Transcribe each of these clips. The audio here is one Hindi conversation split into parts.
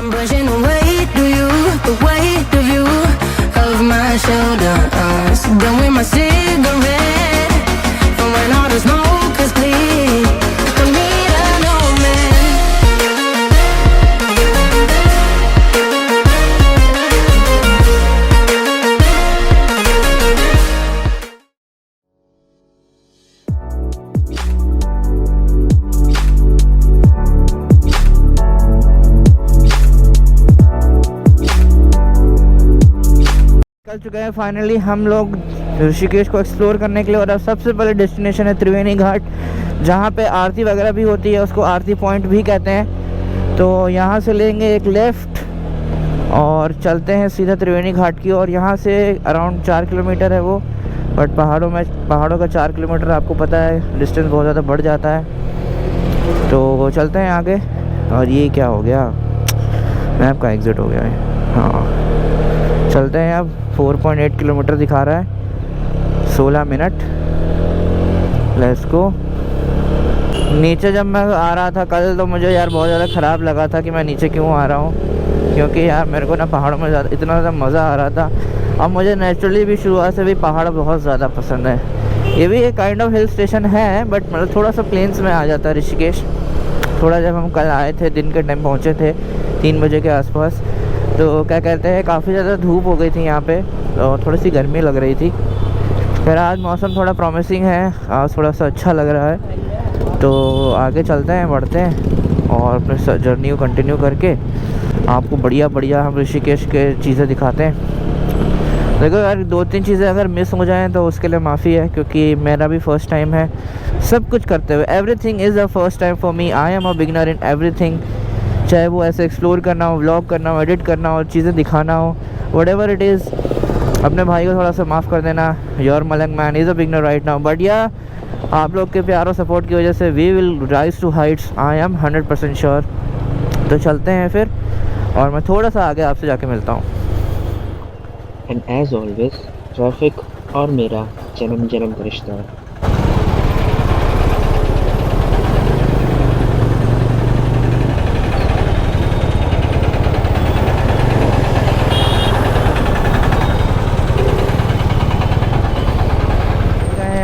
I'm pushing the weight of you, the weight of you, of my shoulders. Done with my cigarette, and when all the smoke is clear, don't need an old man. चल चुके हैं फाइनली हम लोग ऋषिकेश को एक्सप्लोर करने के लिए। और अब सबसे पहले डेस्टिनेशन है त्रिवेणी घाट, जहाँ पे आरती वगैरह भी होती है, उसको आरती पॉइंट भी कहते हैं। तो यहाँ से लेंगे एक लेफ़्ट और चलते हैं सीधा त्रिवेणी घाट की ओर। यहाँ से अराउंड 4 किलोमीटर है वो, बट पहाड़ों का 4 किलोमीटर आपको पता है डिस्टेंस बहुत ज़्यादा बढ़ जाता है। तो चलते हैं आगे। और ये क्या हो गया, मैप का एग्ज़िट हो गया है। हाँ चलते हैं। अब 4.8 किलोमीटर दिखा रहा है, 16 मिनट। Let's go. नीचे जब मैं आ रहा था कल तो मुझे यार बहुत ज़्यादा ख़राब लगा था कि मैं नीचे क्यों आ रहा हूँ, क्योंकि यार मेरे को ना पहाड़ों में इतना ज़्यादा मज़ा आ रहा था। अब मुझे नेचुरली भी शुरुआत से भी पहाड़ बहुत ज़्यादा पसंद है। ये भी एक काइंड ऑफ हिल स्टेशन है, बट मतलब थोड़ा सा प्लेन्स में आ जाता है ऋषिकेश। थोड़ा जब हम कल आए थे दिन के टाइम पहुँचे थे 3 बजे के आसपास, तो क्या कहते हैं काफ़ी ज़्यादा धूप हो गई थी यहाँ पे और थोड़ी सी गर्मी लग रही थी। फिर आज मौसम थोड़ा प्रॉमिसिंग है, आज थोड़ा सा अच्छा लग रहा है। तो आगे चलते हैं, बढ़ते हैं और अपने जर्नी को कंटिन्यू करके आपको बढ़िया हम ऋषिकेश के चीज़ें दिखाते हैं। देखो यार 2-3 चीज़ें अगर मिस हो जाएँ तो उसके लिए माफ़ी है, क्योंकि मेरा भी फ़र्स्ट टाइम है सब कुछ करते हुए। Everything is a first time for me. I am a beginner in everything, चाहे वो ऐसे एक्सप्लोर करना हो, व्लॉग करना हो, एडिट करना हो, चीज़ें दिखाना हो, व्हाटएवर इट इज़। अपने भाई को थोड़ा सा माफ़ कर देना, your Malang man is a beginner right now, but या आप लोग के प्यार और सपोर्ट की वजह से we will rise to heights, I am 100% sure. तो चलते हैं फिर और मैं थोड़ा सा आगे आपसे जाके मिलता हूँ। एंड एज ऑलवेज ट्रैफिक और मेरा जन्म का रिश्ता है।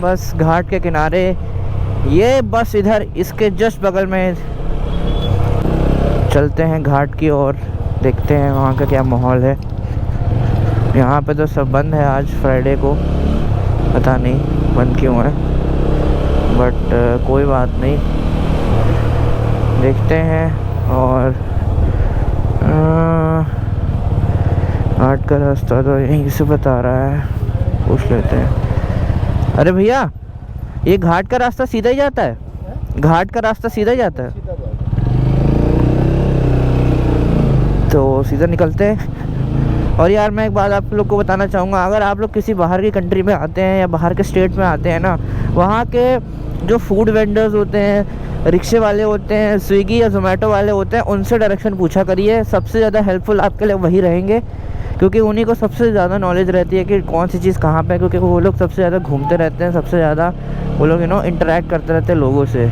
बस घाट के किनारे, ये बस इधर इसके जस्ट बगल में। चलते हैं घाट की ओर, देखते हैं वहाँ का क्या माहौल है। यहाँ पे तो सब बंद है आज फ्राइडे को, पता नहीं बंद क्यों है, बट कोई बात नहीं, देखते हैं। और घाट का रास्ता तो यहीं से बता रहा है, पूछ लेते हैं। अरे भैया ये घाट का रास्ता सीधा ही जाता है? घाट का रास्ता सीधा ही जाता है? तो सीधा निकलते हैं। और यार मैं एक बात आप लोग को बताना चाहूँगा, अगर आप लोग किसी बाहर की कंट्री में आते हैं या बाहर के स्टेट में आते हैं ना, वहाँ के जो फूड वेंडर्स होते हैं, रिक्शे वाले होते हैं, स्विगी या जोमेटो वाले होते हैं, उनसे डायरेक्शन पूछा करिए। सबसे ज़्यादा हेल्पफुल आपके लिए वही रहेंगे, क्योंकि उन्हीं को सबसे ज़्यादा नॉलेज रहती है कि कौन सी चीज़ कहाँ पे है, क्योंकि वो लोग सबसे ज़्यादा घूमते रहते हैं, सबसे ज़्यादा वो लोग इंटरेक्ट करते रहते हैं लोगों से।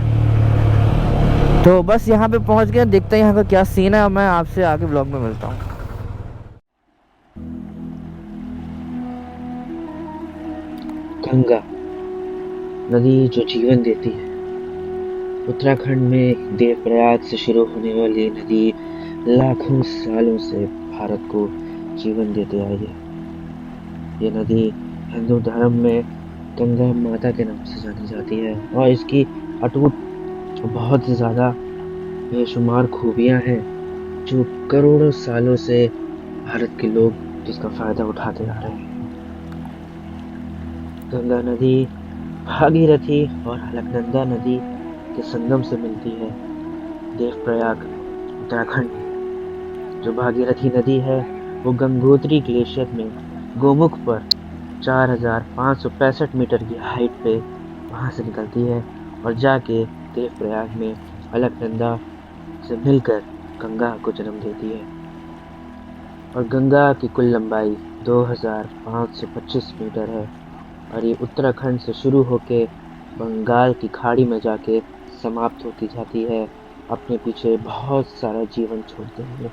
तो बस यहाँ पे पहुँच गए, देखते हैं यहाँ का क्या सीन है। मैं आपसे आगे ब्लॉग में मिलता हूँ। गंगा नदी जो जीवन देती है। उत्तराखंड में देवप्रयाग से शुरू होने वाली नदी लाखों सालों से भारत को जीवन देते आई है। ये नदी हिंदू धर्म में गंगा माता के नाम से जानी जाती है और इसकी अटूट बहुत ज़्यादा बेशुमार खूबियाँ हैं जो करोड़ों सालों से भारत के लोग जिसका फ़ायदा उठाते आ रहे हैं। गंगा नदी भागीरथी और अलकनंदा नदी के संगम से मिलती है देवप्रयाग उत्तराखंड में। जो भागीरथी नदी है वो गंगोत्री ग्लेशियर में गोमुख पर 4565 मीटर की हाइट पे वहाँ से निकलती है और जाके देवप्रयाग में अलकनंदा से मिलकर गंगा को जन्म देती है। और गंगा की कुल लंबाई 2525 मीटर है और ये उत्तराखंड से शुरू होकर बंगाल की खाड़ी में जाके समाप्त होती जाती है, अपने पीछे बहुत सारा जीवन छोड़ते हुए।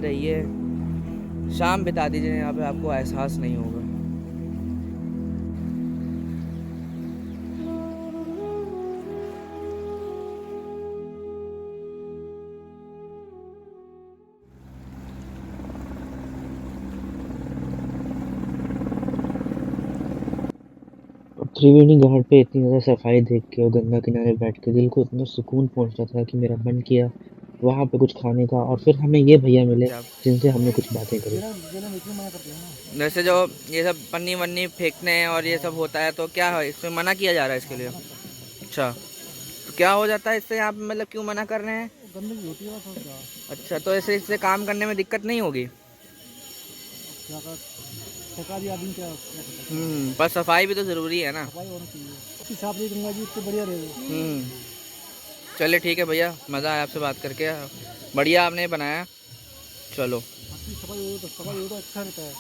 रहिए, शाम बिता दीजिए यहाँ पे, आपको एहसास नहीं होगा। त्रिवेणी घाट पे इतनी ज़्यादा सफाई देख के और गंगा किनारे बैठ के दिल को इतना सुकून पहुंचता था कि मेरा मन किया वहाँ पे कुछ खाने का, और फिर हमें ये भैया मिले जिनसे हमने कुछ बातें करी। जैसे जो ये सब पन्नी वन्नी फेंकने और ये सब होता है, तो क्या है इसमें मना किया जा रहा है इसके लिए? अच्छा, तो क्या हो जाता है इससे यहाँ पे, मतलब क्यों मना कर रहे हैं? गंदगी होती है। अच्छा, तो ऐसे इससे काम करने में दिक्कत नहीं होगी? सरकारी आदमी क्या पर सफाई भी तो ज़रूरी है ना। सफाई होनी चाहिए, साफ रही गंगा जी इतनी बढ़िया रहेगी। चलिए ठीक है भैया, मज़ा आया आपसे बात करके, बढ़िया आपने बनाया। चलो, सफाई हो तो अच्छा रहता है।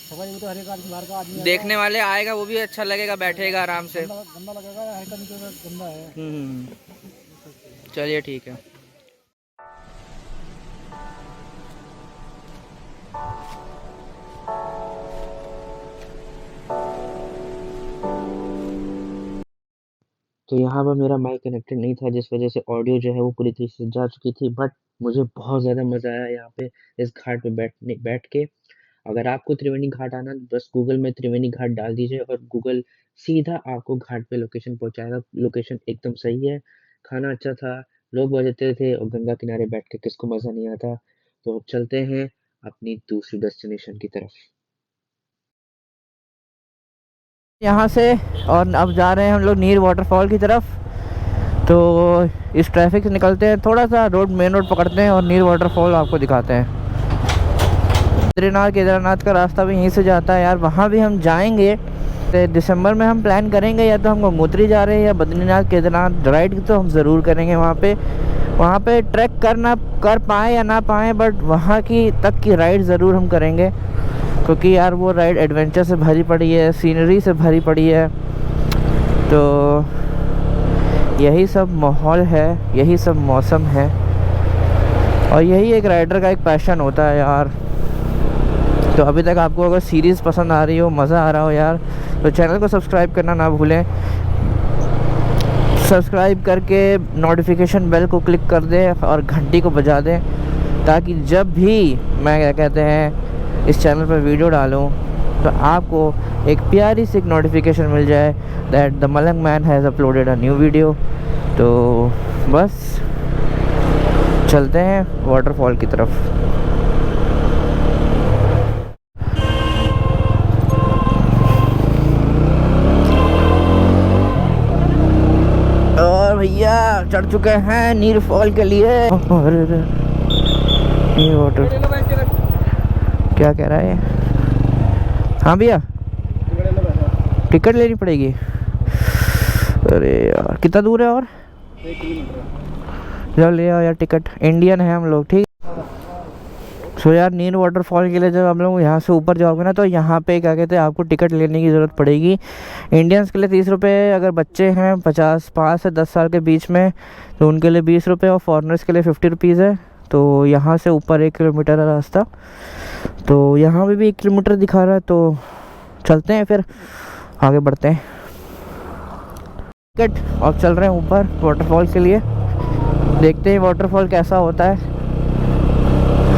सफाई हो तो हर एक आदमी, बाहर का आदमी देखने वाले आएगा वो भी अच्छा लगेगा, बैठेगा आराम से। गंदा लगेगा, हल्का नीचे गंदा है। चलिए ठीक है। तो यहाँ पर मेरा माइक कनेक्टेड नहीं था, जिस वजह से ऑडियो जो है वो पूरी तरीके से जा चुकी थी, बट मुझे बहुत ज़्यादा मज़ा आया यहाँ पे इस घाट पे बैठ के। अगर आपको त्रिवेणी घाट आना, बस गूगल में त्रिवेणी घाट डाल दीजिए और गूगल सीधा आपको घाट पे लोकेशन पहुँचाएगा। लोकेशन एकदम सही है, खाना अच्छा था, लोग बजाते थे, और गंगा किनारे बैठ के किसको मज़ा नहीं आता। तो चलते हैं अपनी दूसरी डेस्टिनेशन की तरफ। यहाँ से और अब जा रहे हैं हम लोग नीर वाटरफॉल की तरफ। तो इस ट्रैफिक से निकलते हैं, थोड़ा सा रोड, मेन रोड पकड़ते हैं और नीर वाटरफॉल आपको दिखाते हैं। बद्रीनाथ केदारनाथ का रास्ता भी यहीं से जाता है यार, वहाँ भी हम जाएंगे। दिसंबर में हम प्लान करेंगे, या तो हम गंगोत्री जा रहे हैं या बद्रीनाथ केदारनाथ राइड तो हम ज़रूर करेंगे। वहाँ पे ट्रैक कर पाएँ या ना पाएँ, बट वहाँ की तक की राइड ज़रूर हम करेंगे, क्योंकि यार वो राइड एडवेंचर से भरी पड़ी है, सीनरी से भरी पड़ी है। तो यही सब माहौल है, यही सब मौसम है, और यही एक राइडर का एक पैशन होता है यार। तो अभी तक आपको अगर सीरीज़ पसंद आ रही हो, मज़ा आ रहा हो यार, तो चैनल को सब्सक्राइब करना ना भूलें। सब्सक्राइब करके नोटिफिकेशन बेल को क्लिक कर दें और घंटी को बजा दें, ताकि जब भी मैं क्या कहते हैं इस चैनल पर वीडियो डालूं तो आपको एक प्यारी सी नोटिफिकेशन मिल जाए that the Malang man has uploaded a new video. तो बस चलते हैं वाटरफॉल की तरफ। और भैया चढ़ चुके हैं नीर फॉल के लिए। नीर वाटर क्या कह रहा है? हाँ भैया, टिकट लेनी पड़ेगी। अरे यार कितना दूर है? और 1 किलोमीटर। चलो ले आओ यार टिकट, इंडियन है हम लोग, ठीक। सो यार नीर वाटरफॉल के लिए जब हम लोग यहाँ से ऊपर जाओगे ना, तो यहाँ पे क्या कहते हैं आपको टिकट लेने की ज़रूरत पड़ेगी। इंडियंस के लिए 30 रुपये, अगर बच्चे हैं 5 से 10 साल के बीच में तो उनके लिए 20 रुपये, और फॉरेनर्स के लिए 50 रुपीज़ है। तो यहाँ से ऊपर 1 किलोमीटर है रास्ता, तो यहाँ पे भी 1 किलोमीटर दिखा रहा है। तो चलते हैं फिर आगे बढ़ते हैं। टिकट अब चल रहे हैं ऊपर वाटरफॉल के लिए, देखते हैं वाटरफॉल कैसा होता है।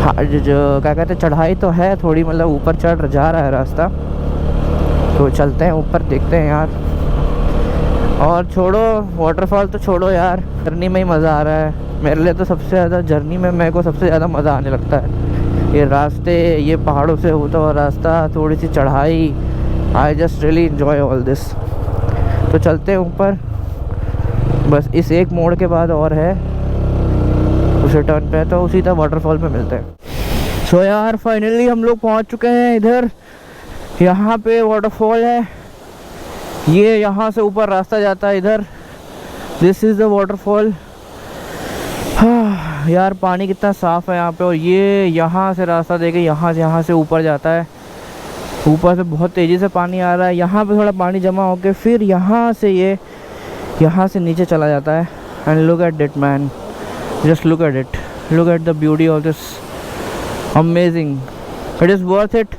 हाँ, जो क्या कहते हैं चढ़ाई तो है थोड़ी, मतलब ऊपर चढ़ जा रहा है रास्ता, तो चलते हैं ऊपर, देखते हैं यार। और छोड़ो वाटरफॉल तो छोड़ो यार, जर्नी में ही मज़ा आ रहा है मेरे लिए। तो सबसे ज़्यादा जर्नी में मेरे को सबसे ज़्यादा मज़ा आने लगता है ये रास्ते, ये पहाड़ों से होता हुआ रास्ता, थोड़ी सी चढ़ाई। I just really enjoy all this. तो चलते हैं ऊपर, बस इस एक मोड़ के बाद और है उसे टर्न पे, तो उसी तरह वाटरफॉल पे मिलते हैं। सो यार फाइनली हम लोग पहुंच चुके हैं इधर, यहाँ पे वाटरफॉल है। ये यहाँ से ऊपर रास्ता जाता है इधर, दिस इज़ द वाटरफॉल। यार पानी कितना साफ़ है यहाँ पे, और ये यहाँ से रास्ता देके यहाँ से ऊपर जाता है। ऊपर से बहुत तेज़ी से पानी आ रहा है, यहाँ पे थोड़ा पानी जमा होके फिर यहाँ से नीचे चला जाता है। And look at it man, just look at it, look at the beauty of this amazing, it is worth it.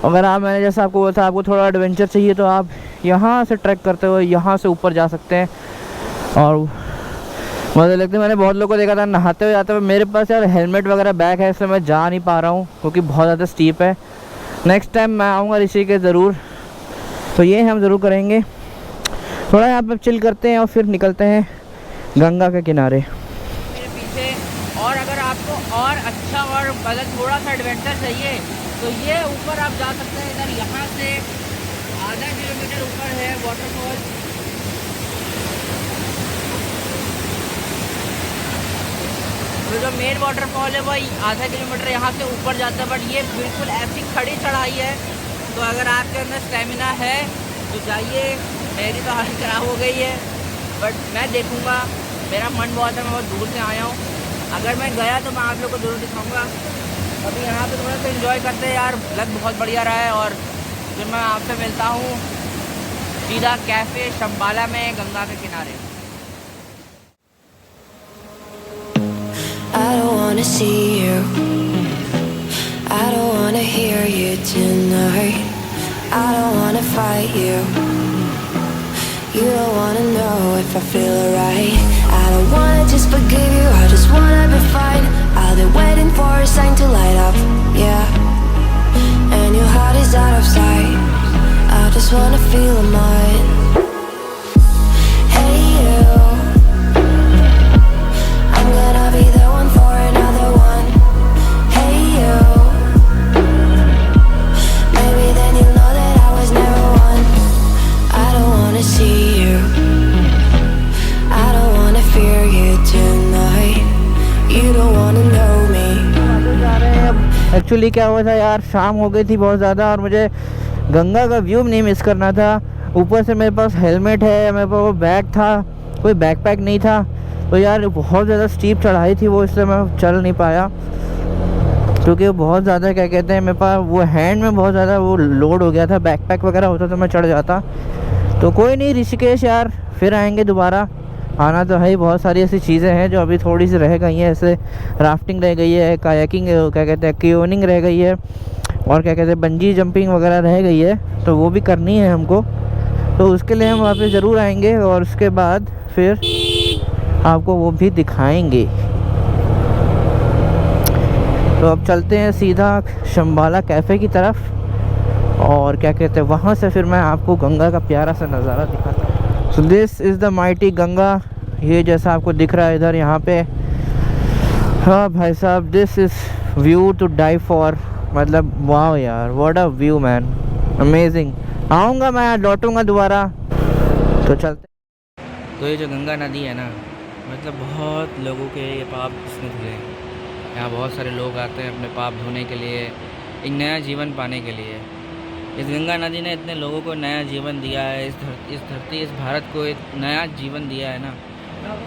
अगर आप, मैंने जैसा आपको बोला था, आपको थोड़ा एडवेंचर चाहिए तो आप यहाँ से ट्रैक करते हुए यहाँ से ऊपर जा सकते हैं। और मुझे लगता है मैंने बहुत लोगों को देखा था नहाते हुए जाते हुए। मेरे पास यार हेलमेट वगैरह बैग है, इसलिए मैं जा नहीं पा रहा हूँ क्योंकि बहुत ज़्यादा स्टीप है। नेक्स्ट टाइम मैं आऊँगा ऋषिकेश ज़रूर, तो ये हम ज़रूर करेंगे। थोड़ा यहाँ पर चिल करते हैं और फिर निकलते हैं गंगा के किनारे। मेरे पीछे, और अगर आपको और अच्छा और मतलब थोड़ा सा एडवेंचर चाहिए तो ये ऊपर आप जा सकते हैं। इधर यहाँ से आधा किलोमीटर ऊपर है वाटरफॉल। तो जो मेन वाटरफॉल है वही आधा किलोमीटर यहाँ से ऊपर जाता है, बट ये बिल्कुल ऐसी खड़ी चढ़ाई है। तो अगर आपके अंदर स्टेमिना है तो जाइए। मेरी तो हालत ख़राब हो गई है, बट मैं देखूँगा। मेरा मन बहुत है, मैं बहुत दूर से आया हूँ। अगर मैं गया तो मैं आप लोग को ज़रूर दिखाऊँगा। अभी यहाँ पे थोड़ा सा एंजॉय करते हैं यार, लग बहुत बढ़िया रहा है। और जब मैं आपसे मिलता हूँ सीधा कैफ़े शंबाला में गंगा के किनारे। I don't wanna see you, I don't wanna hear you tonight, I don't wanna fight you, you don't wanna know if I feel alright, I don't wanna just forgive you, I just wanna be fine, I'll be waiting for a sign to light up, yeah, and your heart is out of sight, I just wanna feel mine. Hey you, I'm gonna be the one for another one. Hey you, maybe then you'll know that I was never one. I don't wanna see you, I don't wanna fear you tonight, you don't wanna know me. Actually क्या हुआ था यार, शाम हो गई थी बहुत ज़्यादा और मुझे गंगा का व्यू नहीं मिस करना था। ऊपर से मेरे पास हेलमेट है, मेरे पास वो बैग था, कोई बैकपैक नहीं था। तो यार बहुत ज़्यादा स्टीप चढ़ाई थी वो, इसलिए मैं चल नहीं पाया क्योंकि वो बहुत ज़्यादा क्या कहते हैं, मेरे पास वो हैंड में बहुत ज़्यादा वो लोड हो गया था। बैकपैक वगैरह होता तो मैं चढ़ जाता। तो कोई नहीं ऋषिकेश यार, फिर आएंगे दोबारा। आना तो है ही, बहुत सारी ऐसी चीज़ें हैं जो अभी थोड़ी सी रह गई हैं। ऐसे राफ्टिंग रह गई है, कायाकिंग क्या कहते हैं, क्योनिंग रह गई है, और क्या कहते हैं बंजी जंपिंग वगैरह रह गई है। तो वो भी करनी है हमको, तो उसके लिए हम वहाँ पे ज़रूर आएंगे और उसके बाद फिर आपको वो भी दिखाएंगे। तो अब चलते हैं सीधा शंबाला कैफ़े की तरफ और क्या कहते हैं वहाँ से फिर मैं आपको गंगा का प्यारा सा नज़ारा दिखाता हूँ। So this is the mighty Ganga, ये जैसा आपको दिख रहा है इधर यहाँ पे। हाँ भाई साहब, this is view to die for. मतलब वाह यार, what a view man, amazing. आऊँगा मैं, लौटूंगा दोबारा। तो चलते। तो ये जो गंगा नदी है ना, मतलब बहुत लोगों के ये पाप इसमें धुले हैं। यहाँ बहुत सारे लोग आते हैं अपने पाप धोने के लिए, एक नया जीवन पाने के लिए। इस गंगा नदी ने इतने लोगों को नया जीवन दिया है, इस धरती इस भारत को एक नया जीवन दिया है ना,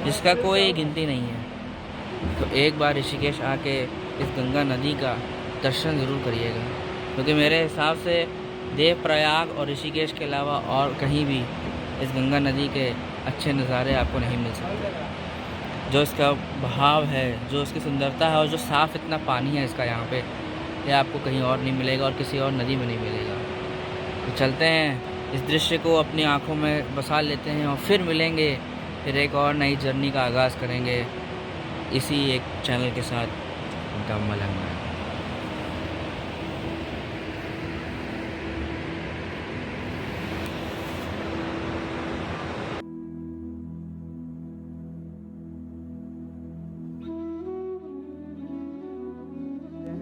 जिसका कोई गिनती नहीं है। तो एक बार ऋषिकेश आके इस गंगा नदी का दर्शन ज़रूर करिएगा, क्योंकि मेरे हिसाब से देवप्रयाग और ऋषिकेश के अलावा और कहीं भी इस गंगा नदी के अच्छे नज़ारे आपको नहीं मिल सकते। जो इसका बहाव है, जो इसकी सुंदरता है और जो साफ़ इतना पानी है इसका यहाँ पे, ये आपको कहीं और नहीं मिलेगा और किसी और नदी में नहीं मिलेगा। तो चलते हैं, इस दृश्य को अपनी आँखों में बसा लेते हैं और फिर मिलेंगे, फिर एक और नई जर्नी का आगाज़ करेंगे इसी एक चैनल के साथ, दम मलंगा।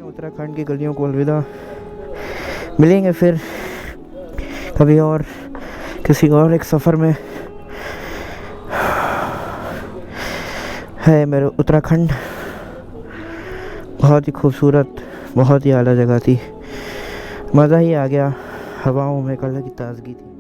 उत्तराखंड की गलियों को अलविदा। मिलेंगे फिर कभी और किसी और एक सफ़र में। है मेरे उत्तराखंड बहुत ही खूबसूरत, बहुत ही आला जगह थी, मज़ा ही आ गया। हवाओं में एक अलग ही ताज़गी थी।